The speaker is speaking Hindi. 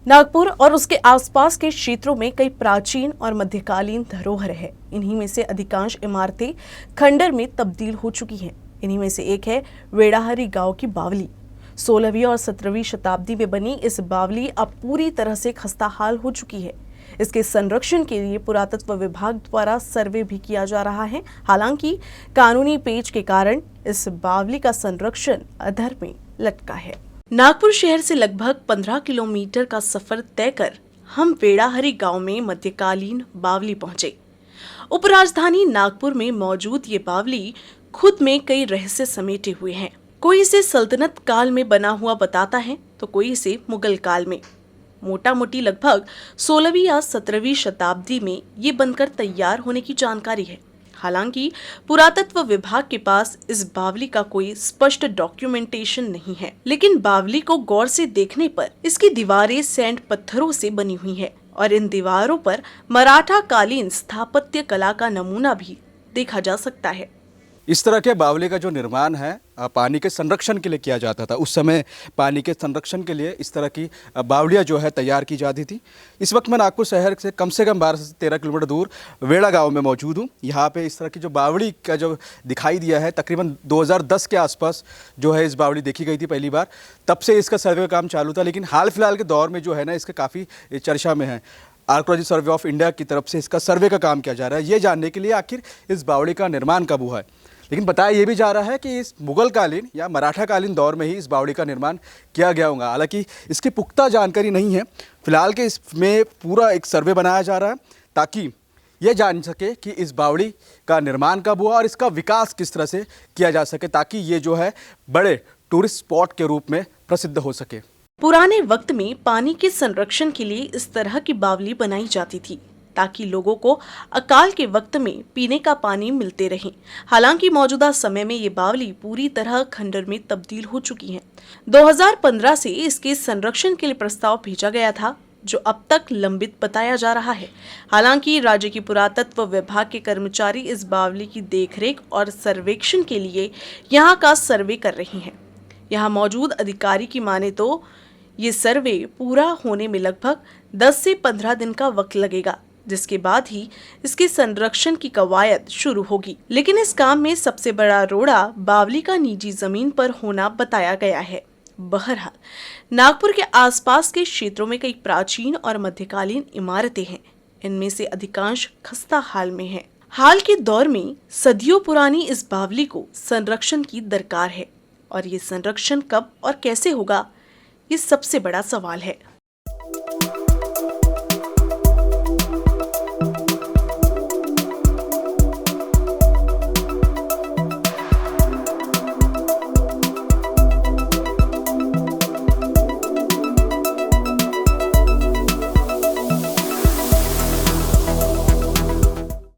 नागपुर और उसके आसपास के क्षेत्रों में कई प्राचीन और मध्यकालीन धरोहर है। इन्हीं में से अधिकांश इमारतें खंडर में तब्दील हो चुकी हैं। इन्हीं में से एक है वेड़ाहरी गांव की बावली। 16वीं और 17वीं शताब्दी में बनी इस बावली अब पूरी तरह से खस्ताहाल हो चुकी है। इसके संरक्षण के लिए पुरातत्व विभाग द्वारा सर्वे भी किया जा रहा है। हालांकि कानूनी पेच के कारण इस बावली का संरक्षण अधर में लटका है। नागपुर शहर से लगभग 15 किलोमीटर का सफर तय कर हम वेड़ाहरी गांव में मध्यकालीन बावली पहुंचे। उपराजधानी नागपुर में मौजूद ये बावली खुद में कई रहस्य समेटे हुए हैं। कोई इसे सल्तनत काल में बना हुआ बताता है तो कोई इसे मुगल काल में। मोटा मोटी लगभग 16वीं या 17वीं शताब्दी में ये बनकर तैयार होने की जानकारी है। हालांकि पुरातत्व विभाग के पास इस बावली का कोई स्पष्ट डॉक्यूमेंटेशन नहीं है, लेकिन बावली को गौर से देखने पर इसकी दीवारें सैंड पत्थरों से बनी हुई है और इन दीवारों पर मराठा कालीन स्थापत्य कला का नमूना भी देखा जा सकता है। इस तरह के बावली का जो निर्माण है पानी के संरक्षण के लिए किया जाता था। उस समय पानी के संरक्षण के लिए इस तरह की बावलियाँ जो है तैयार की जाती थी। इस वक्त मैं नागपुर शहर से कम 12 से 13 किलोमीटर दूर वेड़ा गांव में मौजूद हूँ। यहाँ पे इस तरह की जो बावली का जो दिखाई दिया है, तकरीबन 2010 के आसपास जो है इस बावली देखी गई थी पहली बार। तब से इसका सर्वे का काम चालू था, लेकिन हाल फिलहाल के दौर में जो है ना इसके काफ़ी चर्चा में है। आर्कोलॉजी सर्वे ऑफ इंडिया की तरफ से इसका सर्वे का काम किया जा रहा है, ये जानने के लिए आखिर इस बावली का निर्माण कब हुआ है। लेकिन बताया ये भी जा रहा है कि इस मुगल कालीन या मराठा कालीन दौर में ही इस बावड़ी का निर्माण किया गया होगा। हालांकि इसकी पुख्ता जानकारी नहीं है। फिलहाल के इसमें पूरा एक सर्वे बनाया जा रहा है ताकि ये जान सके कि इस बावड़ी का निर्माण कब हुआ और इसका विकास किस तरह से किया जा सके, ताकि ये जो है बड़े टूरिस्ट स्पॉट के रूप में प्रसिद्ध हो सके। पुराने वक्त में पानी के संरक्षण के लिए इस तरह की बावली बनाई जाती थी ताकि लोगों को अकाल के वक्त में पीने का पानी मिलते रहे। हालांकि मौजूदा समय में ये बावली पूरी तरह खंडर में तब्दील हो चुकी है। 2015 से इसके संरक्षण के लिए प्रस्ताव भेजा गया था, जो अब तक लंबित बताया जा रहा है। हालांकि राज्य की पुरातत्व विभाग के कर्मचारी इस बावली की देखरेख और सर्वेक्षण के लिए यहाँ का सर्वे कर रहे हैं। यहाँ मौजूद अधिकारी की माने तो ये सर्वे पूरा होने में लगभग 10 से 15 दिन का वक्त लगेगा, जिसके बाद ही इसके संरक्षण की कवायद शुरू होगी। लेकिन इस काम में सबसे बड़ा रोड़ा बावली का निजी जमीन पर होना बताया गया है। बहरहाल नागपुर के आसपास के क्षेत्रों में कई प्राचीन और मध्यकालीन इमारतें हैं। इनमें से अधिकांश खस्ता हाल में हैं। हाल के दौर में सदियों पुरानी इस बावली को संरक्षण की दरकार है और ये संरक्षण कब और कैसे होगा, ये सबसे बड़ा सवाल है।